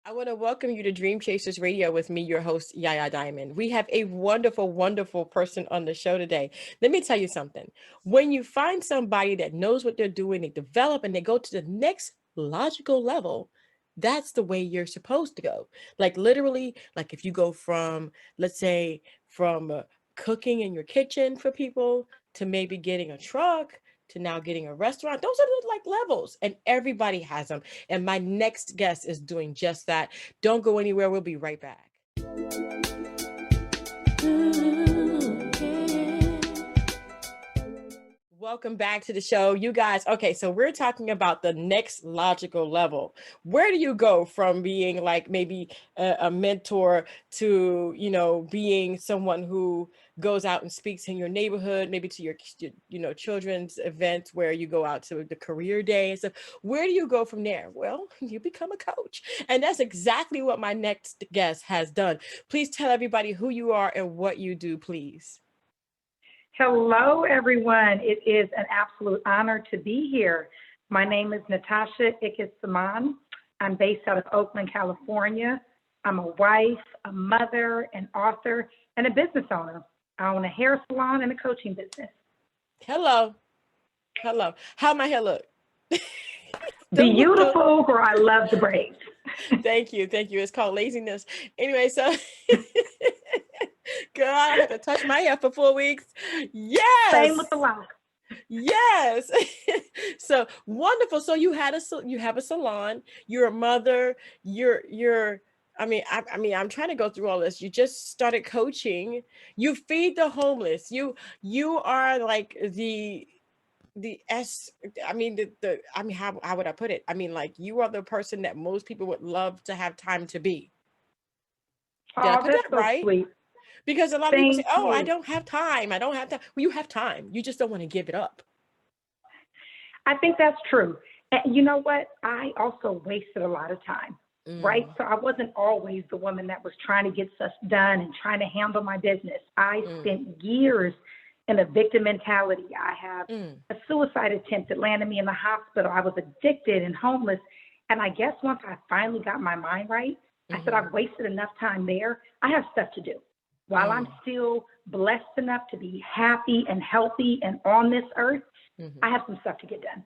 I want to welcome you to Dream Chasers Radio with me, your host, Yaya Diamond. We have a wonderful, wonderful person on the show today. Let me tell you something. When you find somebody that knows what they're doing, they develop and they go to the next logical level, that's the way you're supposed to go. Like literally, like if you go from, let's say, from cooking in your kitchen for people to maybe getting a truck to now getting a restaurant, those are the like levels and everybody has them. And my next guest is doing just that. Don't go anywhere. We'll be right back. Welcome back to the show, you guys. Okay, so we're talking about the next logical level. Where do you go from being like maybe a mentor to, being someone who goes out and speaks in your neighborhood, maybe to your, children's events where you go out to the career day and stuff. Where do you go from there? Well, you become a coach. And that's exactly what my next guest has done. Please tell everybody who you are and what you do, please. Hello, everyone. It is an absolute honor to be here. My name is Natasha Ickes Saman. I'm based out of Oakland, California. I'm a wife, a mother, an author, and a business owner. I own a hair salon and a coaching business. Hello. How my hair look? Beautiful, or I love the braids. Thank you. It's called laziness. Anyway, so girl, I had to touch my hair for 4 weeks. Yes. Same with the lock. Yes. So wonderful. So you have a salon. You're a mother. I'm trying to go through all this. You just started coaching. You feed the homeless. You are like how would I put it? I mean, like you are the person that most people would love to have time to be. Did I put that so right? Sweet. Because a lot of people say, you. I don't have time. Well, you have time. You just don't want to give it up. I think that's true. And you know what? I also wasted a lot of time, right? So I wasn't always the woman that was trying to get stuff done and trying to handle my business. I spent years in a victim mentality. I have a suicide attempt that landed me in the hospital. I was addicted and homeless. And I guess once I finally got my mind right, I said, I've wasted enough time there. I have stuff to do. While I'm still blessed enough to be happy and healthy and on this earth, I have some stuff to get done.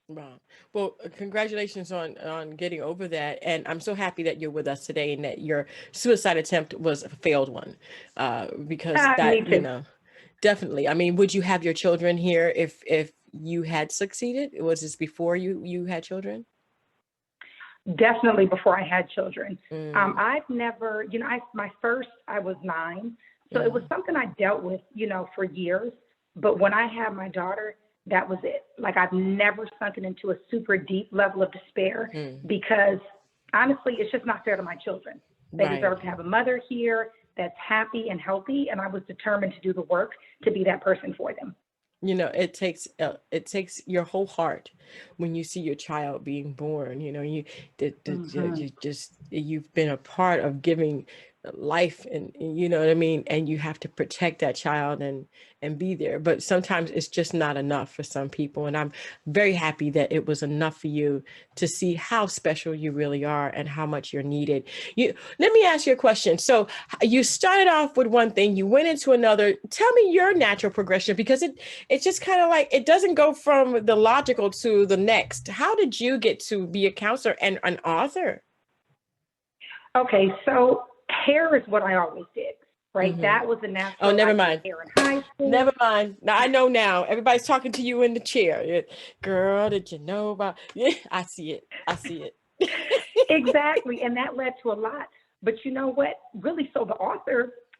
Wow. Well, congratulations on getting over that. And I'm so happy that you're with us today and that your suicide attempt was a failed one. Because that, definitely. I mean, would you have your children here if you had succeeded? Was this before you had children? Definitely before I had children. I've never, I was 9. So it was something I dealt with, for years. But when I had my daughter, that was it. Like I've never sunken into a super deep level of despair because honestly, it's just not fair to my children. They deserve to have a mother here that's happy and healthy. And I was determined to do the work to be that person for them. It takes your whole heart when you see your child being born. You've been a part of giving life, and you know what I mean, and you have to protect that child and be there. But sometimes it's just not enough for some people, and I'm very happy that it was enough for you to see how special you really are and how much you're needed. Let me ask you a question. So you started off with one thing, you went into another. Tell me your natural progression, because it's just kind of like it doesn't go from the logical to the next. How did you get to be a counselor and an author? Okay, so hair is what I always did, right? That was a natural. Oh, never mind. Hair in high school. Never mind. Now I know now. Everybody's talking to you in the chair. Girl, did you know about? Yeah, I see it. Exactly, and that led to a lot. But you know what? Really, so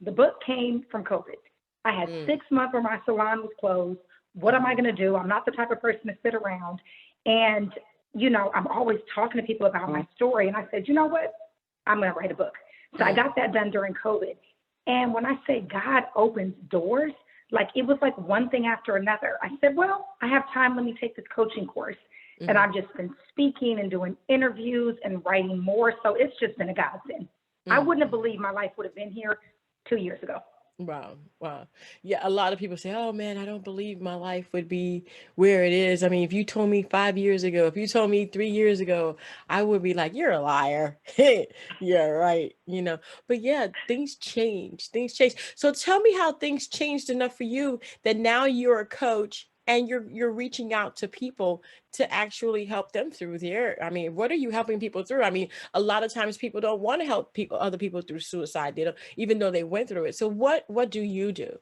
the book came from COVID. I had 6 months where my salon was closed. What am I going to do? I'm not the type of person to sit around. And, I'm always talking to people about my story. And I said, you know what? I'm going to write a book. So I got that done during COVID. And when I say God opens doors, like it was like one thing after another. I said, well, I have time. Let me take this coaching course. And I've just been speaking and doing interviews and writing more. So it's just been a godsend. I wouldn't have believed my life would have been here 2 years ago. Wow. Wow. Yeah. A lot of people say, oh man, I don't believe my life would be where it is. I mean, if you told me 5 years ago, if you told me 3 years ago, I would be like, you're a liar. Yeah, right. But yeah, things change. Things change. So tell me how things changed enough for you that now you're a coach and you're reaching out to people to actually help them through their, I mean, what are you helping people through? I mean, a lot of times people don't want to help other people through suicide. They don't, even though they went through it. So what do you do?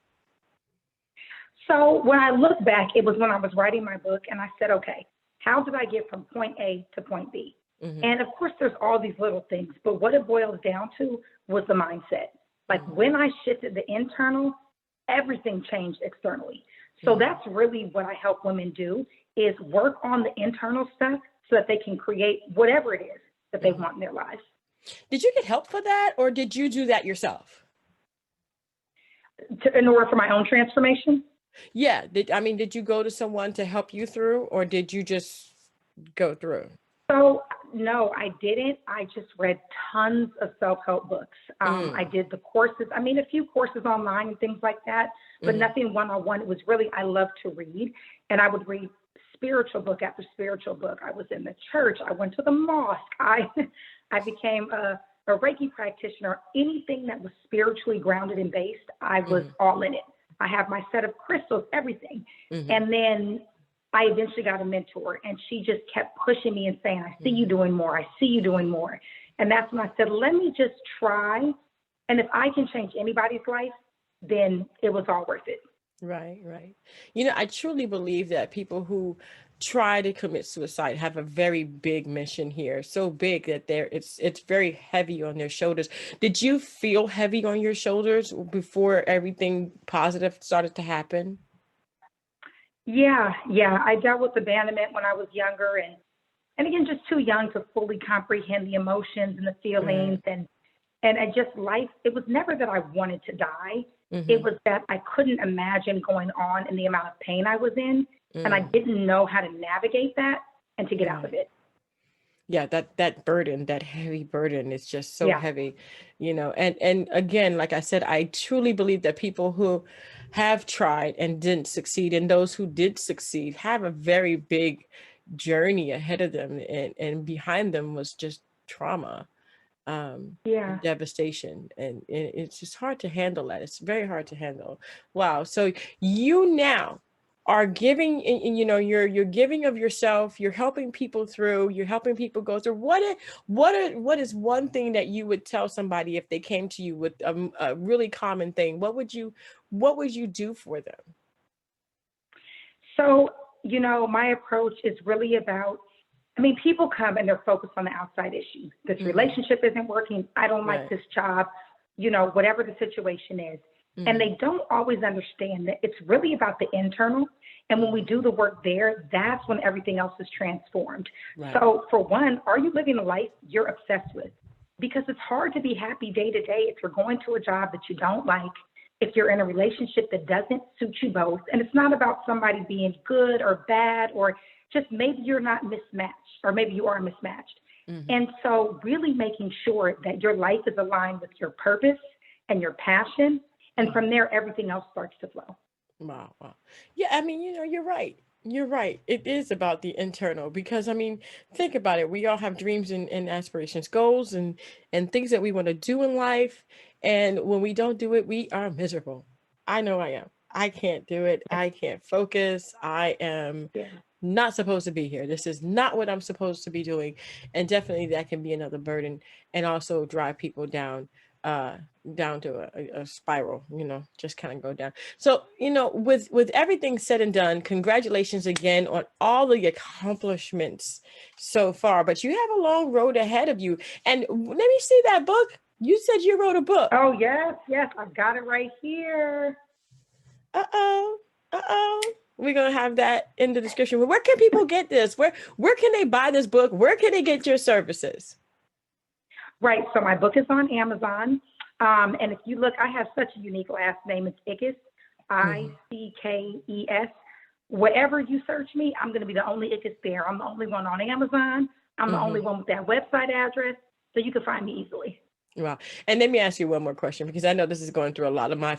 So when I look back, it was when I was writing my book and I said, okay, how did I get from point A to point B? Mm-hmm. And of course, there's all these little things, but what it boils down to was the mindset. Like Mm-hmm. when I shifted the internal, everything changed externally. So Mm-hmm. that's really what I help women do is work on the internal stuff so that they can create whatever it is that they Mm-hmm. want in their lives. Did you get help for that, or did you do that yourself? In order for my own transformation, Yeah. Did you go to someone to help you through, or did you just go through? so, no, I didn't. I just read tons of self help books. I Mm. did the courses, I mean, a few courses online and things like that, but Mm-hmm. nothing one on one. It was really, I love to read, and I would read spiritual book after spiritual book. I was in the church, I went to the mosque, I became a Reiki practitioner. Anything that was spiritually grounded and based, I was Mm-hmm. all in it. I have my set of crystals, everything. Mm-hmm. And then I eventually got a mentor, and she just kept pushing me and saying, I see you Mm-hmm. doing more. I see you doing more. And that's when I said, let me just try. And if I can change anybody's life, then it was all worth it. Right, right. I truly believe that people who try to commit suicide have a very big mission here. So big that it's very heavy on their shoulders. Did you feel heavy on your shoulders before everything positive started to happen? Yeah, yeah. I dealt with abandonment when I was younger, and again, just too young to fully comprehend the emotions and the feelings Right. and I just life, it was never that I wanted to die. It Mm-hmm. was that I couldn't imagine going on in the amount of pain I was in, and I Mm. didn't know how to navigate that and to get out of Right. it. Yeah, that burden, that heavy burden is just so Yeah. heavy, and again, like I said, I truly believe that people who have tried and didn't succeed, and those who did succeed, have a very big journey ahead of them, and behind them was just trauma, Yeah. and devastation, and it's just hard to handle that. It's very hard to handle. Wow. So you now are giving, and you're giving of yourself. You're helping people through. You're helping people go through. What is one thing that you would tell somebody if they came to you with a really common thing? What would you do for them? So, my approach is really about, I mean, people come and they're focused on the outside issues. This Mm-hmm. relationship isn't working. I don't like Right. this job, whatever the situation is. And Mm-hmm. they don't always understand that it's really about the internal. And when we Mm-hmm. do the work there, that's when everything else is transformed. Right. So, for one, are you living a life you're obsessed with? Because it's hard to be happy day to day if you're going to a job that you don't like, if you're in a relationship that doesn't suit you both. And it's not about somebody being good or bad, or just maybe you're not mismatched, or maybe you are mismatched. Mm-hmm. And so, really making sure that your life is aligned with your purpose and your passion. And Mm-hmm. from there, everything else starts to flow. Wow, wow. Yeah, I mean, you're right. You're right. It is about the internal because I mean, think about it. We all have dreams and aspirations, goals and things that we want to do in life. And when we don't do it, we are miserable. I know I am. I can't do it. I can't focus. I am Yeah. not supposed to be here. This is not what I'm supposed to be doing. And definitely that can be another burden and also drive people uh down to a spiral, just kind of go down. So, with everything said and done, congratulations again on all the accomplishments so far. But you have a long road ahead of you. And let me see that book. You said you wrote a book. Oh, yes, yes, I've got it right here. Uh-oh. Uh-oh. We're gonna have that in the description. Where can people get this? Where can they buy this book? Where can they get your services? Right. So my book is on Amazon. And if you look, I have such a unique last name. It's Ickes, Mm-hmm. Ickes. Wherever you search me, I'm going to be the only Ickes there. I'm the only one on Amazon. I'm the only Mm-hmm. one with that website address. So you can find me easily. Wow. And let me ask you one more question, because I know this is going through a lot of my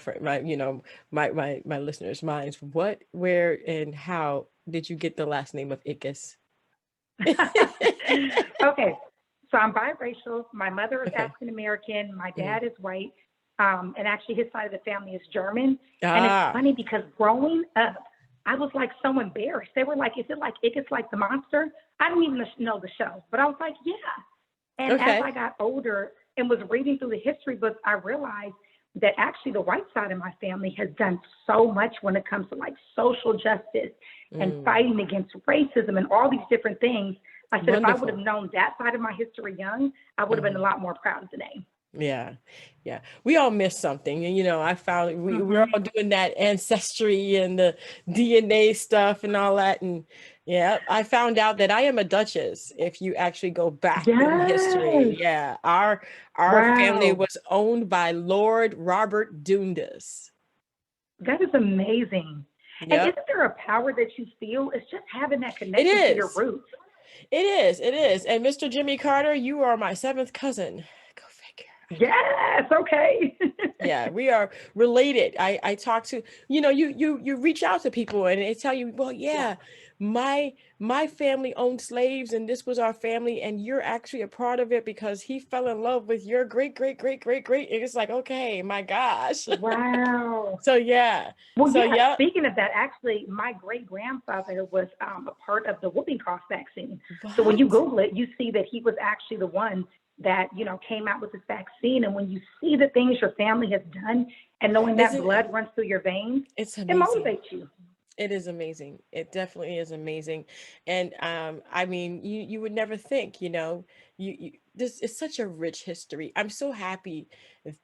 listeners' minds. What, where, and how did you get the last name of Ickes? Okay, so I'm biracial. My mother is Okay. African American. My Mhm. dad is white, and actually his side of the family is German. And it's Ah, funny because growing up, I was like so embarrassed. They were like, "Is it like Ickes like the monster?" I didn't even know the show, but I was like, "Yeah." And as okay. I got older and was reading through the history books, I realized that actually the white side of my family has done so much when it comes to like social justice and Mm, fighting against racism and all these different things. I said if I would have wonderful. known that side of my history young, I would have been a Mhm. lot more proud of the name. Yeah. Yeah. We all miss something. And, I found we're Hmm. all doing that ancestry and the DNA stuff and all that. And yeah, I found out that I am a Duchess. If you actually go back in history. Yes. Yeah. Our family Wow. was owned by Lord Robert Dundas. That is amazing. And Yep. isn't there a power that you feel? It's just having that It connection to your is. roots. It is. It is. And Mr. Jimmy Carter, you are my seventh cousin. Go figure. Yes. Okay. Yeah, we are related. I talk to, you reach out to people and they tell you, well, Yeah. yeah, my family owned slaves and this was our family and you're actually a part of it because he fell in love with your great great great great great. And it's like, okay, my gosh. Wow. So yeah. Well, So yeah, yeah. speaking of that, actually, my great grandfather was a part of the whooping cough vaccine. So when you What? Google it, you see that he was actually the one that, came out with this vaccine. And when you see the things your family has done and knowing that Isn't it? blood runs through your veins, It's it amazing. motivates you. It is amazing. It definitely is amazing. And I mean, you would never think, this is such a rich history. I'm so happy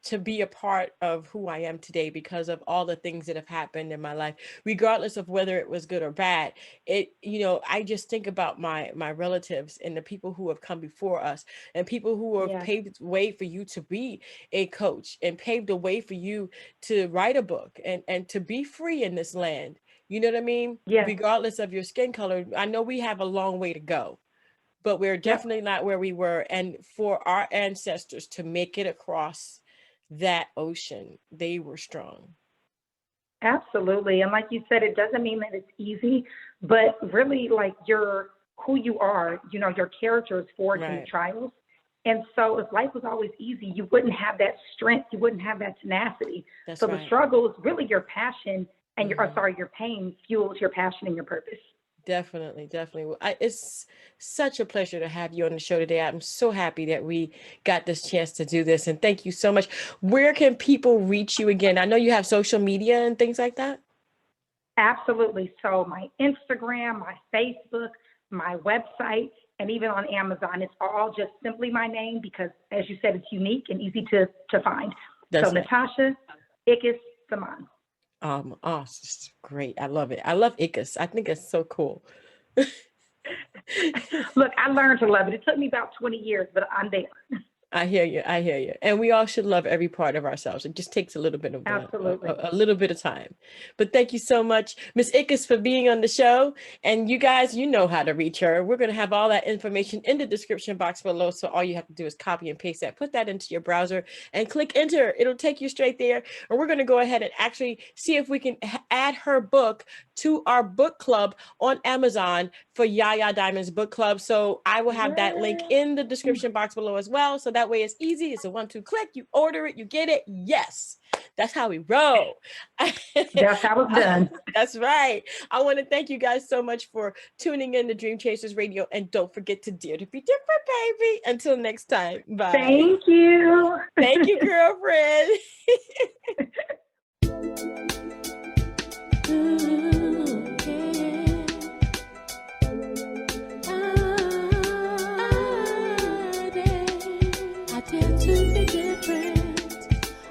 to be a part of who I am today because of all the things that have happened in my life, regardless of whether it was good or bad. I just think about my relatives and the people who have come before us and people who have Yeah. paved the way for you to be a coach and paved the way for you to write a book and to be free in this land. You know what I mean? Yes. Regardless of your skin color, I know we have a long way to go, but we're Yep. definitely not where we were. And for our ancestors to make it across that ocean, they were strong. Absolutely. And like you said, it doesn't mean that it's easy, but really like your who you are, your character is forged in the Right. trials. And so if life was always easy, you wouldn't have that strength, you wouldn't have that tenacity. That's So the right. struggle is really your passion and Hmm. your pain fuels your passion and your purpose. Definitely, definitely. It's such a pleasure to have you on the show today. I'm so happy that we got this chance to do this. And thank you so much. Where can people reach you again? I know you have social media and things like that. Absolutely. So my Instagram, my Facebook, my website, and even on Amazon, it's all just simply my name because, as you said, it's unique and easy to find. So That's right. Natasha Ickes Saman. Oh, it's just great. I love it. I love Ickes. I think it's so cool. Look, I learned to love it. It took me about 20 years, but I'm there. I hear you. I hear you. And we all should love every part of ourselves. It just takes a little bit of Absolutely. a little bit of time. But thank you so much, Miss Ickes, for being on the show. And you guys, you know how to reach her. We're going to have all that information in the description box below. So all you have to do is copy and paste that, put that into your browser and click enter. It'll take you straight there. And we're going to go ahead and actually see if we can add her book to our book club on Amazon for Yaya Diamond's book club. So I will have that link Yes. in the description box below as well. So that way it's easy. It's a 1-2 click. You order it, you get it. Yes, that's how we roll. That's how it's done. That's right. I want to thank you guys so much for tuning in to Dream Chasers Radio. And don't forget to dare to be different, baby. Until next time. Bye. Thank you. Thank you, girlfriend.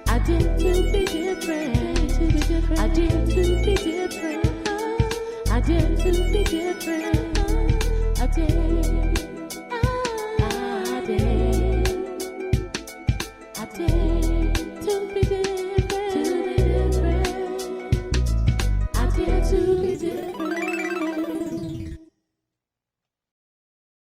I dare to be different.